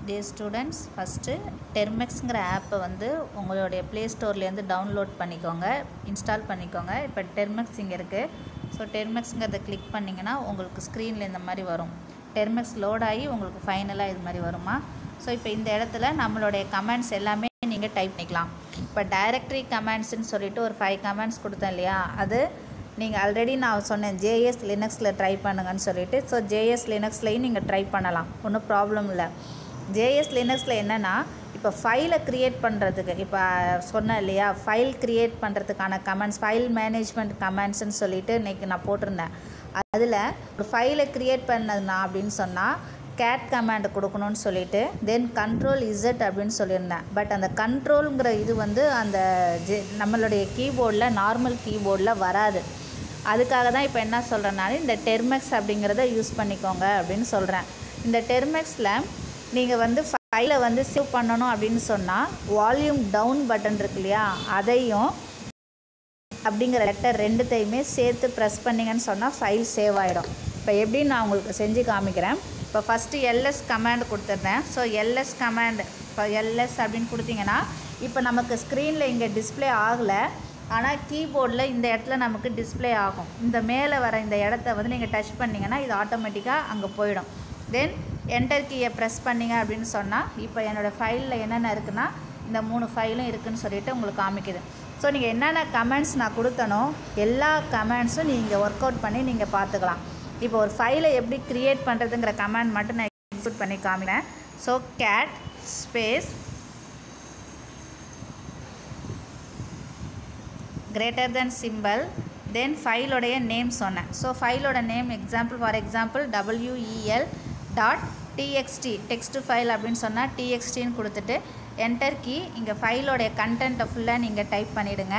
Dear students, first Termex ஆப்பை வந்து உங்களுடைய ப்ளே ஸ்டோர்லேருந்து டவுன்லோட் பண்ணிக்கோங்க, இன்ஸ்டால் பண்ணிக்கோங்க. இப்போ டெர்மெக்ஸ் இங்கே இருக்குது. ஸோ டெர்மெக்ஸுங்கிறத கிளிக் பண்ணிங்கன்னா உங்களுக்கு ஸ்க்ரீனில் இந்த மாதிரி வரும். டெர்மெக்ஸ் லோட் ஆகி உங்களுக்கு ஃபைனலாக இது மாதிரி வருமா. ஸோ இப்போ இந்த இடத்துல நம்மளுடைய கமெண்ட்ஸ் எல்லாமே நீங்கள் டைப் பண்ணிக்கலாம். இப்போ டைரக்டரி கமெண்ட்ஸ்ன்னு சொல்லிட்டு ஒரு 5 கமெண்ட்ஸ் கொடுத்தேன் இல்லையா, அது நீங்கள் ஆல்ரெடி நான் சொன்னேன் JS லினக்ஸில் ட்ரை பண்ணுங்கன்னு சொல்லிட்டு. ஸோ JS லினக்ஸ்லையும் நீங்கள் ட்ரை பண்ணலாம், ஒன்றும் ப்ராப்ளம் இல்லை. JS லினக்ஸில் என்னென்னா, இப்போ ஃபைலை க்ரியேட் பண்ணுறதுக்கு இப்போ சொன்னேன் இல்லையா, ஃபைல் க்ரியேட் பண்ணுறதுக்கான கமெண்ட்ஸ், ஃபைல் மேனேஜ்மெண்ட் கமெண்ட்ஸ்ன்னு சொல்லிட்டு இன்றைக்கி நான் போட்டிருந்தேன். அதில் ஒரு ஃபைலை க்ரியேட் பண்ணதுனா அப்படின்னு சொன்னால் கேட் கமாண்ட் கொடுக்கணும்னு சொல்லிட்டு தென் Ctrl+Z அப்படின்னு சொல்லியிருந்தேன். பட் அந்த கண்ட்ரோலுங்கிற இது வந்து அந்த நம்மளுடைய கீபோர்டில் நார்மல் கீபோர்டில் வராது. அதுக்காக தான் இப்போ என்ன சொல்கிறேன்னாலும் இந்த டெர்மெக்ஸ் அப்படிங்கிறத யூஸ் பண்ணிக்கோங்க அப்படின்னு சொல்கிறேன். இந்த டெர்மெக்ஸில் நீங்கள் வந்து ஃபைலை வந்து சேவ் பண்ணணும் அப்படின்னு சொன்னால் வால்யூம் டவுன் பட்டன் இருக்கு இல்லையா, அதையும் அப்படிங்கிற லெட்டர் ரெண்டுத்தையுமே சேர்த்து ப்ரெஸ் பண்ணிங்கன்னு சொன்னால் ஃபைல் சேவ் ஆகிடும். இப்போ எப்படின்னு நான் உங்களுக்கு செஞ்சு காமிக்கிறேன். இப்போ ஃபஸ்ட்டு LS கமாண்ட் கொடுத்துருந்தேன். ஸோ LS கமாண்ட் இப்போ LS அப்படின்னு கொடுத்தீங்கன்னா இப்போ நமக்கு ஸ்க்ரீனில் இங்கே டிஸ்பிளே ஆகலை, ஆனால் கீபோர்டில் இந்த இடத்துல நமக்கு டிஸ்பிளே ஆகும். இந்த மேலே வர இந்த இடத்த வந்து நீங்கள் டச் பண்ணிங்கன்னா இது ஆட்டோமேட்டிக்காக அங்கே போயிடும். தென் என்டர் கீயை ப்ரெஸ் பண்ணிங்க அப்படின்னு சொன்னால் இப்போ என்னோடய ஃபைலில் என்னென்ன இருக்குன்னா இந்த 3 ஃபைலும் இருக்குதுன்னு சொல்லிட்டு உங்களுக்கு காமிக்குது. ஸோ நீங்கள் என்னென்ன கமெண்ட்ஸ் நான் கொடுத்தனோ எல்லா கமெண்ட்ஸும் நீங்கள் ஒர்க் அவுட் பண்ணி நீங்கள் பார்த்துக்கலாம். இப்போ ஒரு ஃபைலை எப்படி க்ரியேட் பண்ணுறதுங்கிற கமெண்ட் மட்டும் நான் எக்ஸிக்யூட் பண்ணி காமிக்கிறேன். So cat space greater than symbol then ஃபைலோடைய நேம் சொன்னேன். ஸோ ஃபைலோட name for example wel.txt text file அப்படின்னு சொன்னால் txtன்னு கொடுத்துட்டு என்டர் கீ, இங்கே ஃபைலோடைய கண்டென்ட்டை ஃபுல்லாக நீங்கள் டைப் பண்ணிவிடுங்க.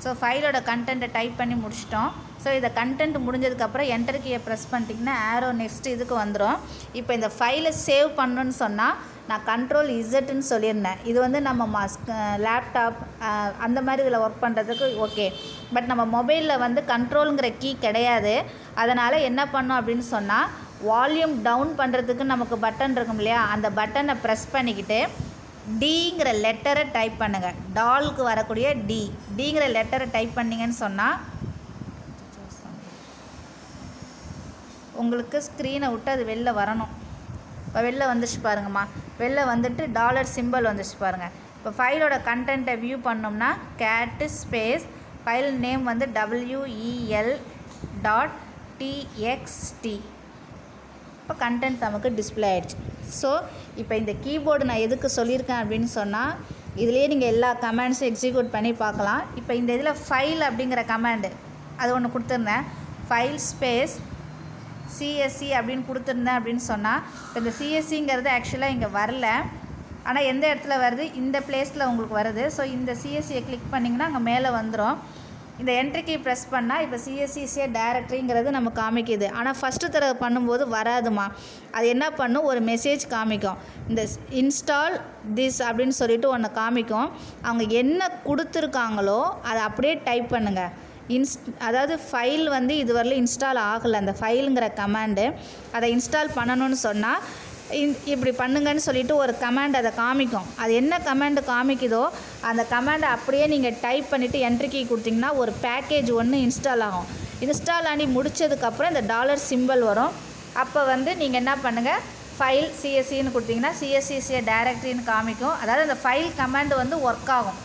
ஸோ ஃபைலோட கண்டென்ட்டை டைப் பண்ணி முடிச்சிட்டோம். ஸோ இதை கண்டென்ட் முடிஞ்சதுக்கப்புறம் என்டர் கீயை ப்ரெஸ் பண்ணிட்டிங்கன்னா ஆரோ நெக்ஸ்ட் இதுக்கு வந்துடும். இப்போ இந்த ஃபைலை சேவ் பண்ணணுன்னு சொன்னால் நான் Ctrl+Zன்னு சொல்லியிருந்தேன். இது வந்து நம்ம லேப்டாப் அந்த மாதிரி இதில் ஒர்க் பண்ணுறதுக்கு ஓகே. பட் நம்ம மொபைலில் வந்து கண்ட்ரோலுங்கிற கீ கிடையாது. அதனால் என்ன பண்ணோம் அப்படின்னு சொன்னால் வால்யூம் டவுன் பண்ணுறதுக்கு நமக்கு பட்டன் இருக்கும் இல்லையா, அந்த பட்டனை ப்ரெஸ் பண்ணிக்கிட்டு டிங்கிற லெட்டரை டைப் பண்ணுங்கள். டாலுக்கு வரக்கூடிய டிங்கிற லெட்டரை டைப் பண்ணிங்கன்னு சொன்னால் உங்களுக்கு ஸ்க்ரீனை விட்டு அது வெளில வரணும். இப்போ வெளில வந்துச்சு பாருங்கம்மா, வெளில வந்துட்டு டாலர் சிம்பிள் வந்துச்சு பாருங்கள். இப்போ ஃபைலோட கண்டென்ட்டை வியூ பண்ணோம்னா கேட்டு ஸ்பேஸ் ஃபைல் நேம் வந்து wel.txt. இப்போ கண்டென்ட் நமக்கு டிஸ்பிளே ஆகிடுச்சு. ஸோ இப்போ இந்த கீபோர்டு நான் எதுக்கு சொல்லியிருக்கேன் அப்படின்னு சொன்னால் இதுலேயே நீங்கள் எல்லா கமெண்ட்ஸும் எக்ஸிக்யூட் பண்ணி பார்க்கலாம். இப்போ இந்த இதில் ஃபைல் அப்படிங்கிற கமாண்டு அது ஒன்று கொடுத்துருந்தேன். ஃபைல் ஸ்பேஸ் CSC அப்படின்னு கொடுத்துருந்தேன் அப்படின்னு சொன்னால் இப்போ இந்த CSCங்கிறது ஆக்சுவலாக இங்கே வரல, ஆனால் எந்த இடத்துல வருது, இந்த பிளேஸில் உங்களுக்கு வருது. ஸோ இந்த CSCயை கிளிக் பண்ணிங்கன்னா அங்கே மேலே வந்துடும். இந்த என்ட்ரி கீ ப்ரெஸ் பண்ணால் இப்போ CSCC டைரக்டரிங்கிறது நம்ம காமிக்குது. ஆனால் ஃபஸ்ட்டு தடவை பண்ணும்போது வராதுமா. அது என்ன பண்ணும், ஒரு மெசேஜ் காமிக்கும், இந்த இன்ஸ்டால் திஸ் அப்படின்னு சொல்லிட்டு ஒன்று காமிக்கும். அவங்க என்ன கொடுத்துருக்காங்களோ அதை அப்படியே டைப் பண்ணுங்கள். அதாவது ஃபைல் வந்து இதுவரையிலும் இன்ஸ்டால் ஆகலை, அந்த ஃபைலுங்கிற கமாண்டு அதை இன்ஸ்டால் பண்ணணும்னு சொன்னால் இப்படி பண்ணுங்கன்னு சொல்லிட்டு ஒரு கமாண்ட் அதை காமிக்கும். அது என்ன கமாண்டு காமிக்குதோ அந்த கமாண்டை அப்படியே நீங்கள் டைப் பண்ணிவிட்டு என்ட்ரி கீ கொடுத்திங்கன்னா ஒரு பேக்கேஜ் ஒன்று இன்ஸ்டால் ஆகும். இன்ஸ்டால் ஆகி முடித்ததுக்கப்புறம் இந்த டாலர் சிம்பிள் வரும். அப்போ வந்து நீங்கள் என்ன பண்ணுங்கள், ஃபைல் CSCன்னு கொடுத்திங்கன்னா CSCC டைரக்டரின்னு காமிக்கும். அதாவது அந்த ஃபைல் கமாண்டு வந்து ஒர்க் ஆகும்.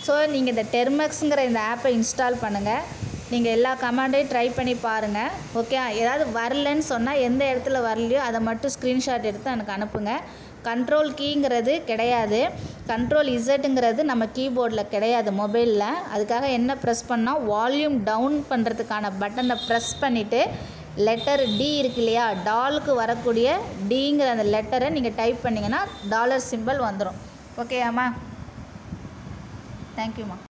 ஸோ நீங்கள் இந்த டெர்மெக்ஸுங்கிற இந்த ஆப்பை இன்ஸ்டால் பண்ணுங்கள். நீங்கள் எல்லா கமாண்டையும் ட்ரை பண்ணி பாருங்கள். ஓகே, ஏதாவது வரலன்னு சொன்னால் எந்த இடத்துல வரலையோ அதை மட்டும் ஸ்க்ரீன்ஷாட் எடுத்து எனக்கு அனுப்புங்க. கண்ட்ரோல் கீங்கிறது கிடையாது, Ctrl+Zங்கிறது நம்ம கீபோர்டில் கிடையாது மொபைலில். அதுக்காக என்ன ப்ரெஸ் பண்ணால் வால்யூம் டவுன் பண்ணுறதுக்கான பட்டனை ப்ரெஸ் பண்ணிவிட்டு லெட்டர் D இருக்கு இல்லையா, டாலுக்கு வரக்கூடிய டிங்கிற அந்த லெட்டரை நீங்கள் டைப் பண்ணிங்கன்னா டாலர் சிம்பிள் வந்துடும். ஓகேயாம்மா? தேங்க்யூம்மா.